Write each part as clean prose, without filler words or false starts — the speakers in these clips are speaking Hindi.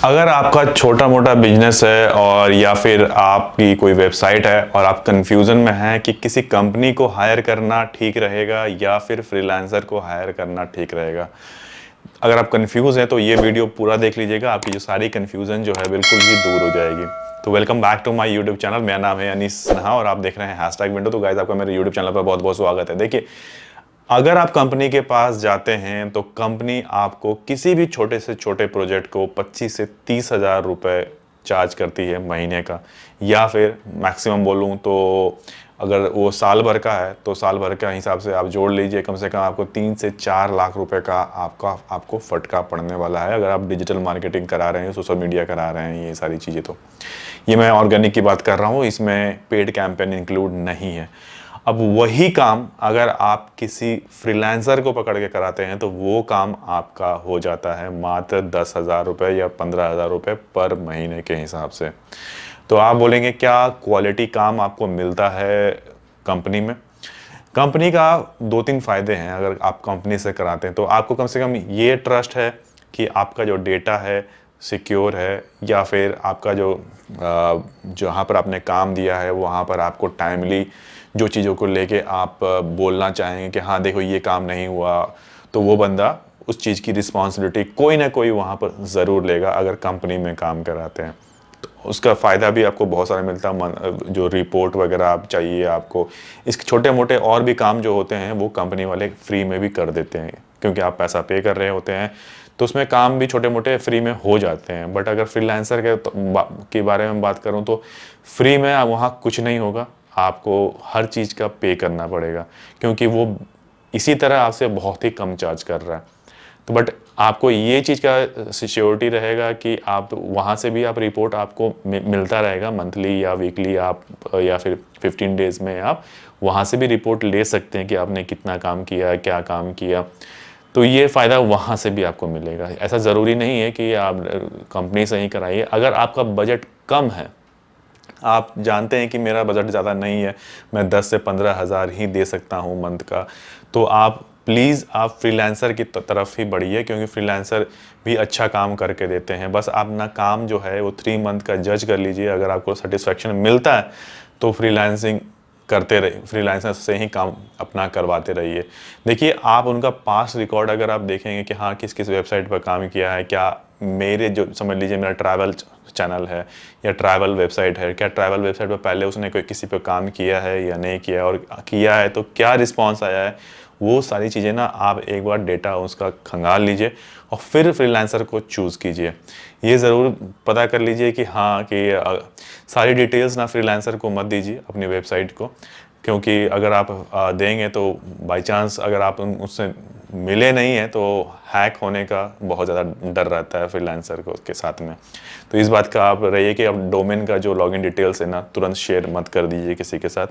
अगर आपका छोटा मोटा बिजनेस है और या फिर आपकी कोई वेबसाइट है और आप कंफ्यूजन में हैं कि किसी कंपनी को हायर करना ठीक रहेगा या फिर फ्रीलांसर को हायर करना ठीक रहेगा, अगर आप कंफ्यूज हैं तो ये वीडियो पूरा देख लीजिएगा। आपकी जो सारी कंफ्यूजन जो है बिल्कुल ही दूर हो जाएगी। तो welcome back to my YouTube channel. मेरा नाम है अनीस सिन्हा और आप देख रहे हैं हैशटैग विंडो। तो गाइस, आपका मेरे यूट्यूब चैनल पर बहुत बहुत स्वागत है। देखिए, अगर आप कंपनी के पास जाते हैं तो कंपनी आपको किसी भी छोटे से छोटे प्रोजेक्ट को 25 से 30 हज़ार रुपये चार्ज करती है महीने का, या फिर मैक्सिमम बोलूँ तो अगर वो साल भर का है तो साल भर का हिसाब से आप जोड़ लीजिए, कम से कम आपको 3 से 4 लाख रुपए का आपको फटका पड़ने वाला है अगर आप डिजिटल मार्केटिंग करा रहे हैं, सोशल मीडिया करा रहे हैं, ये सारी चीज़ें। तो ये मैं ऑर्गेनिक की बात कर रहा हूँ, इसमें पेड कैंपेन इंक्लूड नहीं है। अब वही काम अगर आप किसी फ्रीलांसर को पकड़ के कराते हैं तो वो काम आपका हो जाता है मात्र 10,000 रुपये या 15,000 रुपये पर महीने के हिसाब से। तो आप बोलेंगे क्या क्वालिटी काम आपको मिलता है कंपनी में? कंपनी का 2-3 फ़ायदे हैं अगर आप कंपनी से कराते हैं। तो आपको कम से कम ये ट्रस्ट है कि आपका जो डेटा है सिक्योर है, या फिर आपका जो जहाँ पर आपने काम दिया है वहाँ पर आपको टाइमली जो चीज़ों को लेके आप बोलना चाहेंगे कि हाँ देखो ये काम नहीं हुआ, तो वो बंदा उस चीज़ की रिस्पॉन्सिबिलिटी कोई ना कोई वहाँ पर ज़रूर लेगा अगर कंपनी में काम कराते हैं। तो उसका फ़ायदा भी आपको बहुत सारा मिलता है। जो रिपोर्ट वगैरह आप चाहिए आपको, इसके छोटे मोटे और भी काम जो होते हैं वो कंपनी वाले फ्री में भी कर देते हैं, क्योंकि आप पैसा पे कर रहे होते हैं तो उसमें काम भी छोटे मोटे फ्री में हो जाते हैं। बट अगर फ्रीलांसर के बारे में बात करूं तो फ्री में वहाँ कुछ नहीं होगा, आपको हर चीज़ का पे करना पड़ेगा, क्योंकि वो इसी तरह आपसे बहुत ही कम चार्ज कर रहा है। तो बट आपको ये चीज़ का सिक्योरिटी रहेगा कि आप वहाँ से भी आप रिपोर्ट आपको मिलता रहेगा मंथली या वीकली, आप या फिर 15 डेज़ में आप वहाँ से भी रिपोर्ट ले सकते हैं कि आपने कितना काम किया, क्या काम किया। तो ये फ़ायदा वहाँ से भी आपको मिलेगा। ऐसा ज़रूरी नहीं है कि आप कंपनी से ही कराइए। अगर आपका बजट कम है, आप जानते हैं कि मेरा बजट ज़्यादा नहीं है, मैं 10 से 15 हज़ार ही दे सकता हूँ मंथ का, तो आप प्लीज़ आप फ्रीलांसर की तरफ ही बढ़िए, क्योंकि फ्रीलांसर भी अच्छा काम करके देते हैं। बस आप ना काम जो है वो 3 मंथ का जज कर लीजिए। अगर आपको सेटिस्फेक्शन मिलता है तो फ्रीलांसिंग करते रहिए, फ्रीलांसर से ही काम अपना करवाते रहिए। देखिए, आप उनका पास्ट रिकॉर्ड अगर आप देखेंगे कि हाँ किस किस वेबसाइट पर काम किया है, क्या मेरे जो समझ लीजिए मेरा ट्रैवल चैनल है या ट्रैवल वेबसाइट है, क्या ट्रैवल वेबसाइट पर पहले उसने कोई किसी पे काम किया है या नहीं किया, और किया है तो क्या रिस्पॉन्स आया है, वो सारी चीज़ें ना आप एक बार डेटा उसका खंगाल लीजिए और फिर फ्रीलांसर को चूज़ कीजिए। ये ज़रूर पता कर लीजिए कि हाँ कि सारी डिटेल्स ना फ्रीलांसर को मत दीजिए अपनी वेबसाइट को, क्योंकि अगर आप देंगे तो बाय चांस अगर आप उससे मिले नहीं हैं तो हैक होने का बहुत ज़्यादा डर रहता है फ्रीलांसर को के साथ में। तो इस बात का आप रहिए कि आप डोमेन का जो लॉगिन डिटेल्स है ना तुरंत शेयर मत कर दीजिए किसी के साथ।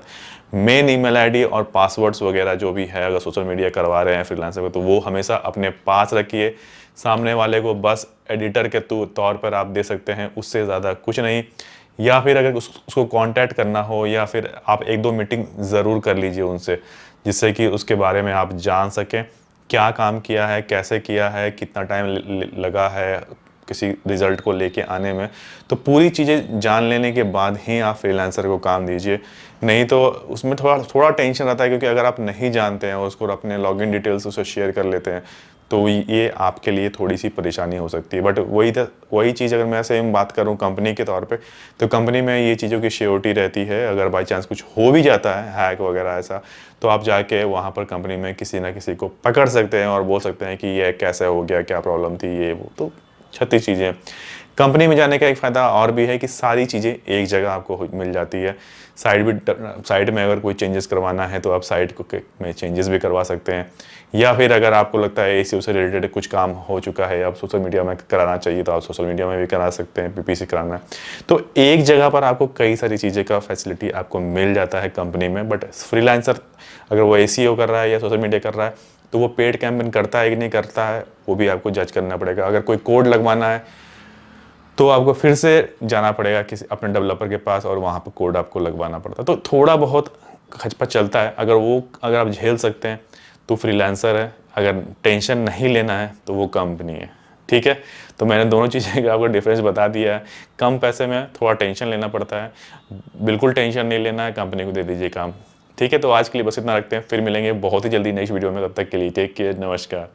मेन ईमेल आईडी और पासवर्ड्स वगैरह जो भी है, अगर सोशल मीडिया करवा रहे हैं फ्रीलांसर को, तो वो हमेशा अपने पास रखिए। सामने वाले को बस एडिटर के तौर पर आप दे सकते हैं, उससे ज़्यादा कुछ नहीं। या फिर अगर उसको कांटेक्ट करना हो, या फिर आप 1-2 मीटिंग ज़रूर कर लीजिए उनसे, जिससे कि उसके बारे में आप जान सकें क्या काम किया है, कैसे किया है, कितना टाइम लगा है किसी रिज़ल्ट को लेके आने में। तो पूरी चीज़ें जान लेने के बाद ही आप फ्रीलांसर को काम दीजिए, नहीं तो उसमें थोड़ा थोड़ा टेंशन रहता है, क्योंकि अगर आप नहीं जानते हैं उसको, अपने लॉगिन डिटेल्स उसे शेयर कर लेते हैं तो ये आपके लिए थोड़ी सी परेशानी हो सकती है। बट वही चीज़ अगर मैं सेम बात करूं कंपनी के तौर पे, तो कंपनी में ये चीज़ों की श्योरिटी रहती है। अगर बाई चांस कुछ हो भी जाता है हैक वगैरह ऐसा, तो आप जाके वहाँ पर कंपनी में किसी ना किसी को पकड़ सकते हैं और बोल सकते हैं कि ये कैसे हो गया, क्या प्रॉब्लम थी, ये वो। तो 36 चीज़ें। कंपनी में जाने का एक फ़ायदा और भी है कि सारी चीज़ें एक जगह आपको मिल जाती है। साइट में अगर कोई चेंजेस करवाना है तो आप साइट को में चेंजेस भी करवा सकते हैं, या फिर अगर आपको लगता है एसीओ से रिलेटेड कुछ काम हो चुका है, आप सोशल मीडिया में कराना चाहिए तो आप सोशल मीडिया में भी करा सकते हैं, पीपीसी कराना है। तो एक जगह पर आपको कई सारी चीज़ें का फैसिलिटी आपको मिल जाता है कंपनी में। बट फ्रीलांसर अगर वो एसीओ कर रहा है या सोशल मीडिया कर रहा है तो वो पेड कैंपेन करता है कि नहीं करता है, वो भी आपको जज करना पड़ेगा। अगर कोई कोड लगवाना है तो आपको फिर से जाना पड़ेगा किसी अपने डेवलपर के पास और वहाँ पर कोड आपको लगवाना पड़ता है। तो थोड़ा बहुत खचपच चलता है। अगर आप झेल सकते हैं तो फ्रीलांसर है, अगर टेंशन नहीं लेना है तो वो कंपनी है। ठीक। ठीक है, तो मैंने दोनों चीज़ें का आपको डिफरेंस बता दिया है। कम पैसे में थोड़ा टेंशन लेना पड़ता है, बिल्कुल टेंशन नहीं लेना है, कंपनी को दे दीजिए काम। ठीक है, तो आज के लिए बस इतना रखते हैं, फिर मिलेंगे बहुत ही जल्दी नेक्स्ट वीडियो में। तब तक के लिए टेक केयर, नमस्कार।